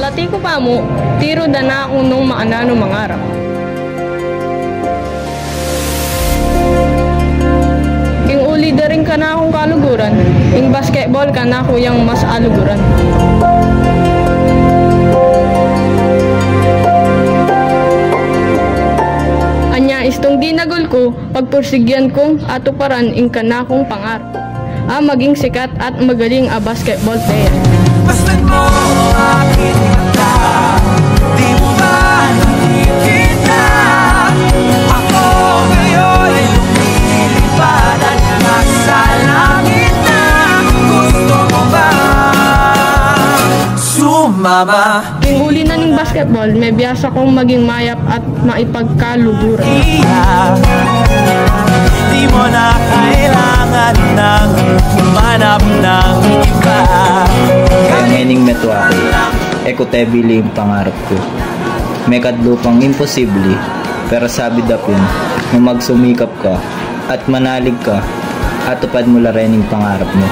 Kalati ko pa mo, tiro da na unong maanano mangarap. Ing uli da rin ka na akong kaluguran, ing basketball ka na ako yung mas aluguran. Anya istong ginagol ko, pagpursigyan kong atuparan ing ka na akong pangarap. Maging sikat at magaling a basketball player. Basta mo akin mata, di mo ba nakikita? Ako ngayon lumilipad at nasa langit na. Gusto mo ba sumama? King uli na ning basketball, may biyasa kong maging mayap at maipagkaluguran. Di mo na kailangan ng humanap ng iba. Mening meto ako, ekotebili yung pangarap ko. May kadlupang imposible, pero sabi dapin, kung magsumikap ka at manalig ka, at tupad mo la rin yung pangarap mo.